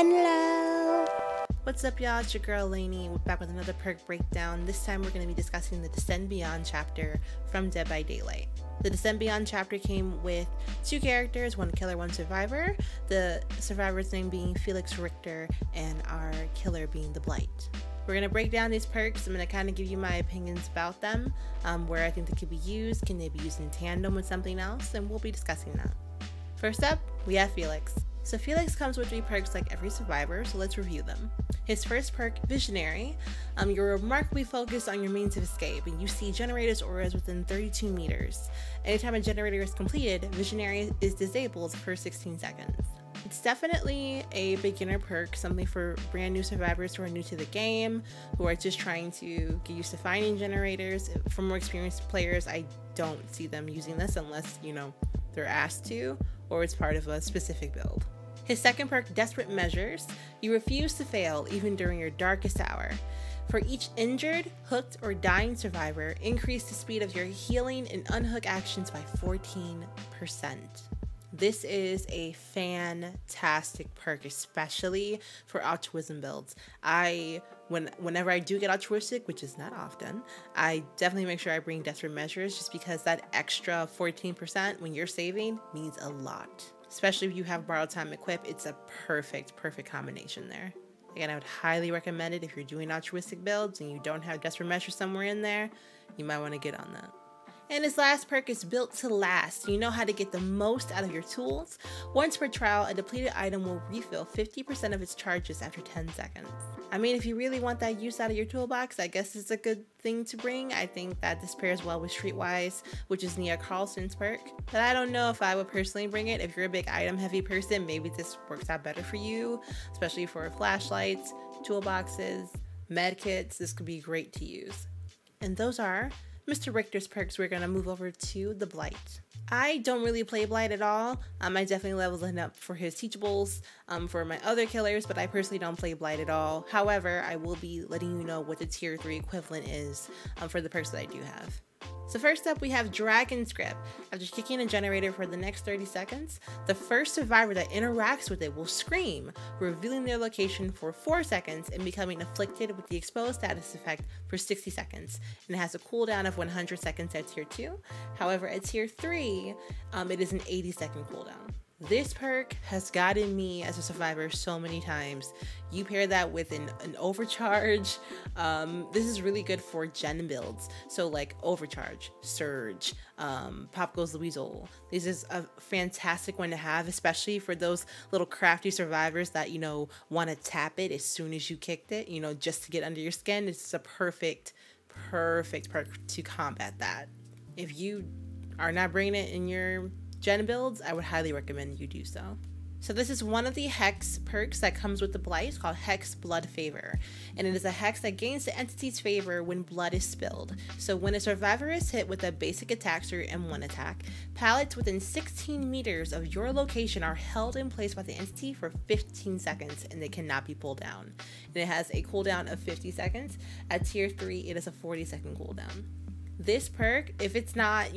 Hello! What's up, y'all? It's your girl Lanieloveee. We're back with another perk breakdown. This time we're going to be discussing the Descend Beyond chapter from Dead by Daylight. The Descend Beyond chapter came with two characters, one killer, one survivor. The survivor's name being Felix Richter and our killer being The Blight. We're going to break down these perks. I'm going to kind of give you my opinions about them, where I think they could be used, can they be used in tandem with something else, and we'll be discussing that. First up, we have Felix. So Felix comes with 3 perks like every survivor, so let's review them. His first perk, Visionary. You're remarkably focused on your means of escape, and you see generators auras within 32 meters. Anytime a generator is completed, Visionary is disabled for 16 seconds. It's definitely a beginner perk, something for brand new survivors who are new to the game, who are just trying to get used to finding generators. For more experienced players, I don't see them using this unless, they're asked to, or it's part of a specific build. His second perk, Desperate Measures. You refuse to fail even during your darkest hour. For each injured, hooked, or dying survivor, increase the speed of your healing and unhook actions by 14%. This is a fantastic perk, especially for altruism builds. Whenever I do get altruistic, which is not often, I definitely make sure I bring Desperate Measures, just because that extra 14% when you're saving means a lot. Especially if you have Borrowed Time equipped, it's a perfect combination there. Again, I would highly recommend it if you're doing altruistic builds and you don't have Desperate Measures somewhere in there, you might want to get on that. And his last perk is Built to Last. You know how to get the most out of your tools. Once per trial, a depleted item will refill 50% of its charges after 10 seconds. I mean, if you really want that use out of your toolbox, I guess it's a good thing to bring. I think that this pairs well with Streetwise, which is Nia Carlson's perk. But I don't know if I would personally bring it. If you're a big item heavy person, maybe this works out better for you, especially for flashlights, toolboxes, med kits. This could be great to use. And those are Mr. Richter's perks. We're going to move over to the Blight. I don't really play Blight at all. I definitely level him up for his teachables for my other killers, but I personally don't play Blight at all. However, I will be letting you know what the tier 3 equivalent is for the perks that I do have. So first up, we have Dragon's Grip. After kicking a generator for the next 30 seconds, the first survivor that interacts with it will scream, revealing their location for 4 seconds and becoming afflicted with the exposed status effect for 60 seconds. And it has a cooldown of 100 seconds at tier 2. However, at tier 3, it is an 80-second cooldown. This perk has gotten me as a survivor so many times. You pair that with an overcharge. This is really good for gen builds. So like overcharge, surge, pop goes the weasel. This is a fantastic one to have, especially for those little crafty survivors that, want to tap it as soon as you kicked it, just to get under your skin. It's a perfect perk to combat that. If you are not bringing it in your gen builds, I would highly recommend you do so. So this is one of the hex perks that comes with the Blight. It's called Hex Blood Favor, and it is a hex that gains the entity's favor when blood is spilled. So when a survivor is hit with a basic attack through M1 attack, pallets within 16 meters of your location are held in place by the entity for 15 seconds and they cannot be pulled down. And it has a cooldown of 50 seconds. At tier 3, it is a 40-second cooldown. This perk, if it's not,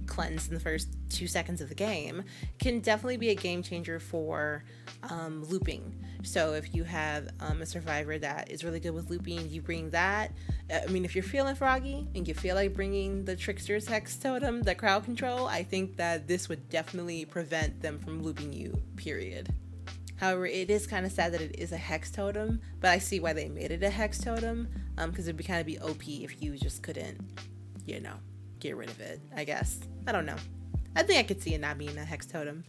cleansed in the first 2 seconds of the game, can definitely be a game changer for looping. So if you have a survivor that is really good with looping, you bring that. If you're feeling froggy and you feel like bringing the Trickster's Hex Totem, the crowd control, I think that this would definitely prevent them from looping you, period. However, it is kind of sad that it is a Hex Totem, but I see why they made it a Hex Totem, because it'd kind of be OP if you just couldn't, get rid of it, I guess. I don't know. I think I could see it not being a Hex Totem.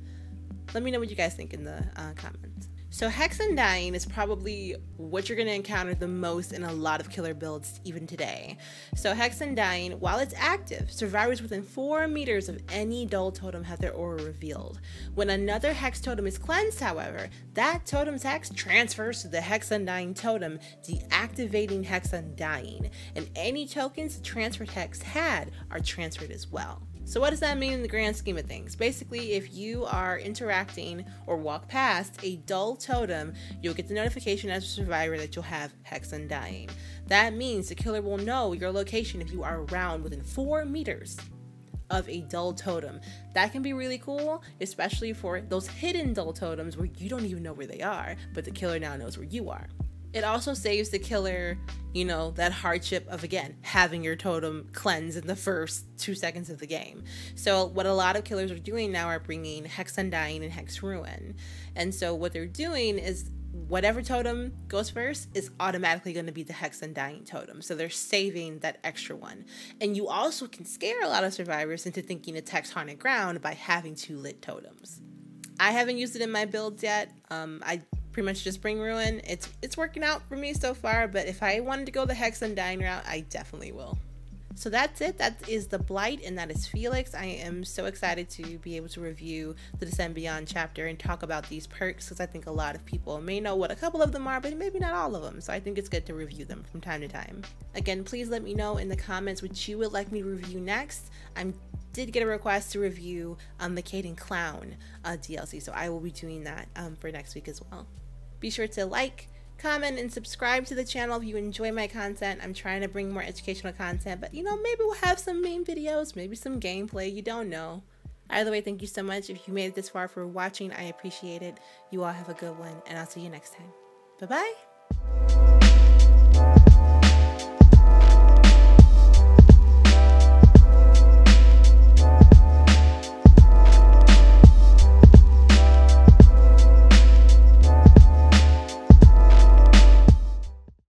Let me know what you guys think in the comments. So Hex Undying is probably what you're going to encounter the most in a lot of killer builds even today. So Hex Undying, while it's active, survivors within 4 meters of any dull totem have their aura revealed. When another Hex Totem is cleansed, however, that totem's hex transfers to the Hex Undying totem, deactivating Hex Undying, and any tokens the transferred hex had are transferred as well. So what does that mean in the grand scheme of things? Basically, if you are interacting or walk past a dull totem, you'll get the notification as a survivor that you'll have Hex Undying. That means the killer will know your location if you are around within 4 meters of a dull totem. That can be really cool, especially for those hidden dull totems where you don't even know where they are, but the killer now knows where you are. It also saves the killer, you know, that hardship of, again, having your totem cleanse in the first 2 seconds of the game. So what a lot of killers are doing now are bringing Hex Undying and Hex Ruin. And so what they're doing is whatever totem goes first is automatically going to be the Hex Undying totem. So they're saving that extra one. And you also can scare a lot of survivors into thinking it's Hex Haunted Ground by having 2 lit totems. I haven't used it in my builds yet. I pretty much just bring Ruin. It's working out for me so far, but if I wanted to go the Hex Undying route, I definitely will. So that's it. That is the Blight, and that is Felix. I am so excited to be able to review the Descend Beyond chapter and talk about these perks, because I think a lot of people may know what a couple of them are, but maybe not all of them. So I think it's good to review them from time to time. Again, please let me know in the comments what you would like me to review next. I did get a request to review the Caden Clown DLC, so I will be doing that for next week as well. Be sure to like, comment, and subscribe to the channel if you enjoy my content. I'm trying to bring more educational content, but you know, maybe we'll have some main videos, maybe some gameplay, you don't know. Either way, thank you so much. If you made it this far for watching, I appreciate it. You all have a good one, and I'll see you next time. Bye-bye.